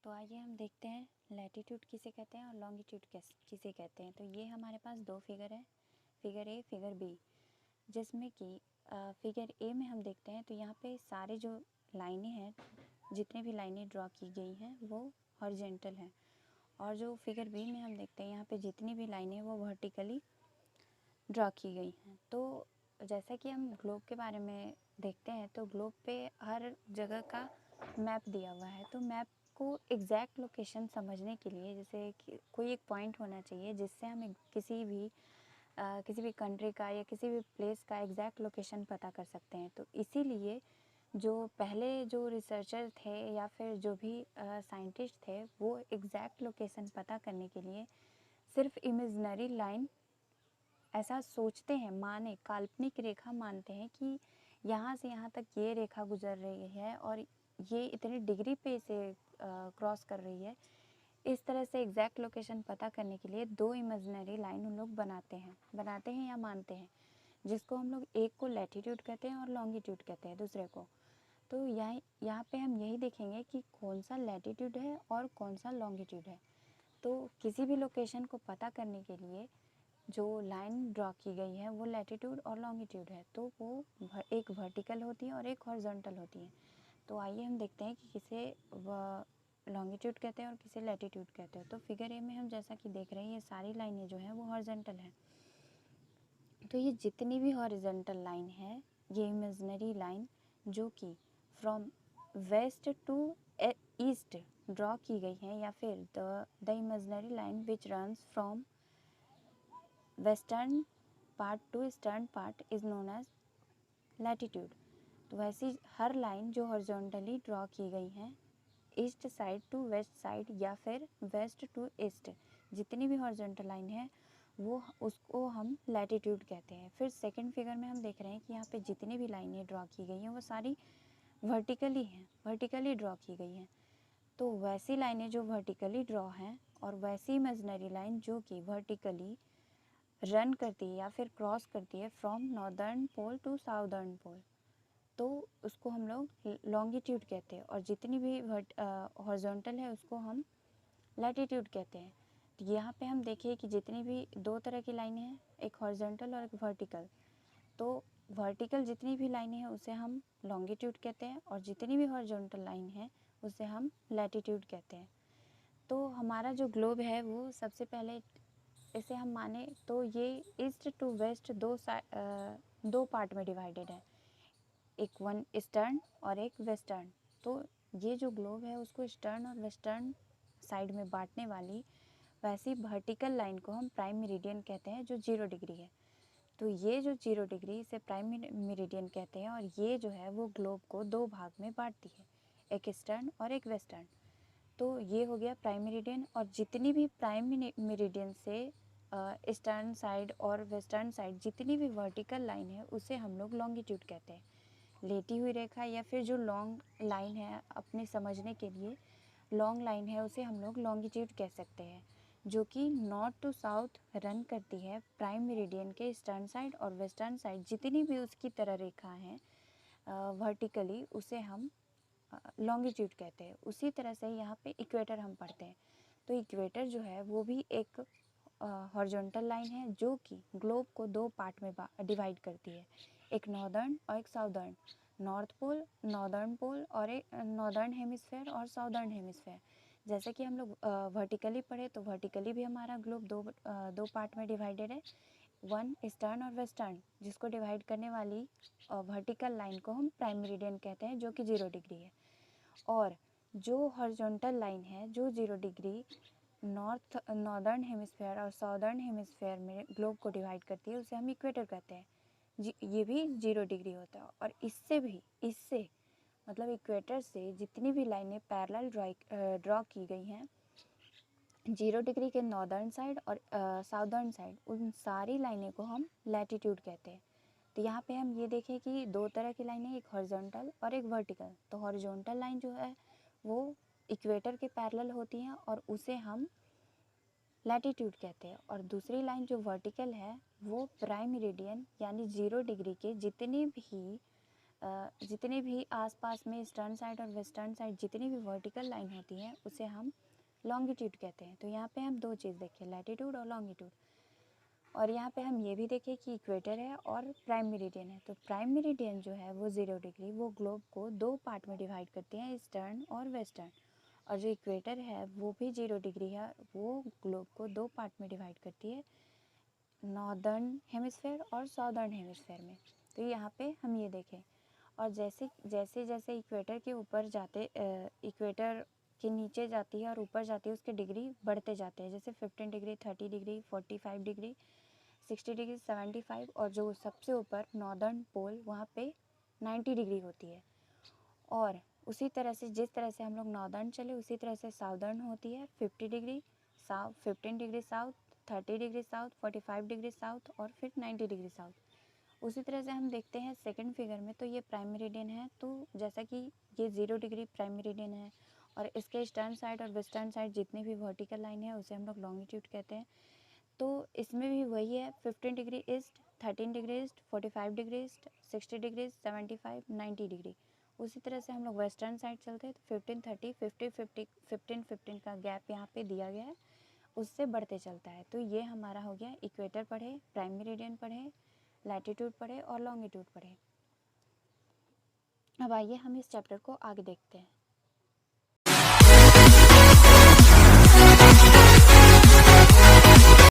तो आइए हम देखते हैं लैटीट्यूड किसे कहते हैं और लॉन्गिट्यूड किसे कहते हैं। तो ये हमारे पास दो फिगर है, फिगर ए, फिगर बी, जिसमें कि फिगर ए में हम देखते हैं तो यहाँ पे सारे जो लाइनें हैं, जितने भी लाइनें ड्रॉ की गई हैं वो हॉरिजॉन्टल हैं, और जो फिगर बी में हम देखते हैं यहाँ पे जितनी भी लाइनें वो वर्टिकली ड्रॉ की गई हैं। तो जैसा कि हम ग्लोब के बारे में देखते हैं तो ग्लोब पे हर जगह का मैप दिया हुआ है। तो मैप को एग्जैक्ट लोकेशन समझने के लिए जैसे कि कोई एक पॉइंट होना चाहिए जिससे हम किसी भी कंट्री का या किसी भी प्लेस का एग्जैक्ट लोकेशन पता कर सकते हैं। तो इसीलिए जो पहले जो रिसर्चर थे या फिर जो भी साइंटिस्ट थे वो एग्जैक्ट लोकेशन पता करने के लिए सिर्फ इमेजिनरी लाइन ऐसा सोचते हैं, माने काल्पनिक रेखा मानते हैं कि यहाँ से यहाँ तक ये रेखा गुजर रही है और ये इतनी डिग्री पे इसे क्रॉस कर रही है। इस तरह से एग्जैक्ट लोकेशन पता करने के लिए दो इमेजिनरी लाइन उन लोग बनाते हैं या मानते हैं, जिसको हम लोग एक को लैटीट्यूड कहते हैं और लॉन्गिट्यूड कहते हैं दूसरे को। तो यहाँ पे हम यही देखेंगे कि कौन सा लैटीट्यूड है और कौन सा लॉन्गिट्यूड है। तो किसी भी लोकेशन को पता करने के लिए जो लाइन ड्रॉ की गई है वो लैटीट्यूड और लॉन्गिट्यूड है, तो वो एक वर्टिकल होती है और एक हॉरिजॉन्टल होती है। तो आइए हम देखते हैं कि किसे लॉन्गिट्यूड कहते हैं और किसे लैटीट्यूड कहते हैं। तो फिगर ए में हम जैसा कि देख रहे हैं ये सारी लाइनें जो हैं वो हॉरिजॉन्टल हैं। तो ये जितनी भी हॉरिजॉन्टल लाइन है, ये इमेजिनरी लाइन जो कि from west to east draw की गई है, या फिर the imaginary line which runs from western part to eastern part is known as latitude. तो वैसी हर लाइन जो हॉरिजॉन्टली ड्रॉ की गई हैं east side to west side या फिर वेस्ट टू ईस्ट, जितनी भी हॉरिजॉन्टल लाइन है वो उसको हम लैटीट्यूड कहते हैं। फिर सेकंड फिगर में हम देख रहे हैं कि यहाँ पे जितनी भी लाइनें ड्रॉ की गई हैं वो सारी वर्टिकली ड्रॉ की गई हैं। तो वैसी लाइनें जो वर्टिकली ड्रॉ हैं और वैसी इमेजिनरी लाइन जो कि वर्टिकली रन करती है या फिर क्रॉस करती है from northern pole to southern pole, तो उसको हम लोग लॉन्गिट्यूड कहते हैं, और जितनी भी हॉरिजॉन्टल है उसको हम लैटीट्यूड कहते हैं। तो यहाँ पे हम देखिए कि जितनी भी दो तरह की लाइनें हैं, एक हॉरिजॉन्टल और एक वर्टिकल। तो वर्टिकल जितनी भी लाइनें हैं उसे हम लॉन्गिट्यूड कहते हैं और जितनी भी हॉरिजॉन्टल लाइन है उसे हम लैटीट्यूड कहते हैं। तो हमारा जो ग्लोब है वो सबसे पहले इसे हम माने तो ये ईस्ट टू वेस्ट दो पार्ट में डिवाइडेड है, एक वन ईस्टर्न और एक वेस्टर्न। तो ये जो ग्लोब है उसको ईस्टर्न और वेस्टर्न साइड में बांटने वाली वैसी वर्टिकल लाइन को हम प्राइम मेरिडियन कहते हैं, जो 0 डिग्री है। तो ये जो 0 डिग्री इसे प्राइम मेरिडियन कहते हैं, और ये जो है वो ग्लोब को दो भाग में बांटती है, एक ईस्टर्न और एक वेस्टर्न। तो ये हो गया प्राइम मेरिडियन, और जितनी भी प्राइम मेरिडियन से ईस्टर्न साइड और वेस्टर्न साइड जितनी भी वर्टिकल लाइन है उसे हम लोग लॉन्गिट्यूड कहते हैं। लेटी हुई रेखा या फिर जो लॉन्ग लाइन है, अपने समझने के लिए लॉन्ग लाइन है, उसे हम लोग लॉन्गिट्यूड कह सकते हैं, जो कि नॉर्थ टू साउथ रन करती है प्राइम मेरिडियन के ईस्टर्न साइड और वेस्टर्न साइड जितनी भी उसकी तरह रेखा है वर्टिकली, उसे हम लॉन्गिट्यूड कहते हैं। उसी तरह से यहाँ पे इक्वेटर हम पढ़ते हैं। तो इक्वेटर जो है वो भी एक हॉरिजॉन्टल लाइन है जो कि ग्लोब को दो पार्ट में डिवाइड करती है, एक नॉर्दर्न और एक साउदर्न, नॉर्थ पोल, नॉर्दर्न पोल, और एक नॉर्दर्न हेमिस्फेयर और साउदर्न हेमिस्फेयर। जैसे कि हम लोग वर्टिकली पढ़े तो वर्टिकली भी हमारा ग्लोब दो पार्ट में डिवाइडेड है, वन ईस्टर्न और वेस्टर्न, जिसको डिवाइड करने वाली वर्टिकल लाइन को हम प्राइम मेरिडियन कहते हैं, जो कि 0 डिग्री है। और जो हॉरिजॉन्टल लाइन है जो 0 डिग्री नॉर्दर्न हेमिस्फेयर और साउदर्न हेमिस्फेयर में ग्लोब को डिवाइड करती है, उसे हम इक्वेटर कहते हैं। ये भी 0 डिग्री होता है। और इससे मतलब इक्वेटर से जितनी भी लाइनें पैरेलल ड्रॉ की गई हैं 0 डिग्री के नॉर्दर्न साइड और साउदर्न साइड, उन सारी लाइनें को हम लैटीट्यूड कहते हैं। तो यहाँ पे हम ये देखें कि दो तरह की लाइनें, एक हॉरिजॉन्टल और एक वर्टिकल। तो हॉरिजॉन्टल लाइन जो है वो इक्वेटर के पैरेलल होती हैं और उसे हम लैटीट्यूड कहते हैं, और दूसरी लाइन जो वर्टिकल है वो प्राइम मेरिडियन यानी 0 डिग्री के जितने भी जितने भी आसपास में ईस्टर्न साइड और वेस्टर्न साइड जितनी भी वर्टिकल लाइन होती हैं उसे हम लॉन्गिट्यूड कहते हैं। तो यहाँ पे हम दो चीज़ देखें, लैटिट्यूड और लॉन्गिट्यूड। और यहाँ पे हम ये भी देखें कि इक्वेटर है और प्राइम मेरिडियन है। तो प्राइम मेरिडियन जो है वो 0 डिग्री, वो ग्लोब को दो पार्ट में डिवाइड करते हैं, ईस्टर्न और वेस्टर्न। और जो इक्वेटर है वो भी 0 डिग्री है, वो ग्लोब को दो पार्ट में डिवाइड करती है, नॉर्दर्न हेमिस्फेयर और साउदर्न हेमिस्फेयर में। तो यहाँ पे हम ये देखें। और जैसे जैसे जैसे इक्वेटर के ऊपर जाते, इक्वेटर के नीचे जाती है और ऊपर जाती है, उसके डिग्री बढ़ते जाते हैं। जैसे 15 डिग्री, 30 डिग्री, 45 डिग्री, 60 डिग्री, 75, और जो सबसे ऊपर नॉर्दर्न पोल वहाँ पे 90 डिग्री होती है। और उसी तरह से जिस तरह से हम लोग नॉर्दर्न चले उसी तरह से साउदर्न होती है, 50 degree south, 15 degree south, 30 degree south, 45 degree south और फिर 90 डिग्री साउथ। उसी तरह से हम देखते हैं सेकंड फिगर में, तो ये प्राइम मेरिडियन है। तो जैसा कि ये 0 डिग्री प्राइम मेरिडियन है और इसके ईस्टर्न साइड और वेस्टर्न साइड जितनी भी वर्टिकल लाइन है उसे हम लोग लॉन्गिट्यूड कहते हैं। तो इसमें भी वही है, 15 degree east, 13 degree east, 45 degree east, 60 degree, 75, 90 degree. उसी तरह से हम लोग वेस्टर्न साइड चलते हैं तो 15, 30, 50, 50, 15, 15 का गैप यहाँ पे दिया गया है, उससे बढ़ते चलता है। तो ये हमारा हो गया, इक्वेटर पढ़े, प्राइम मेरिडियन पढ़े, लैटिट्यूड पढ़े और लॉन्गिट्यूड पढ़े। अब आइए हम इस चैप्टर को आगे देखते हैं।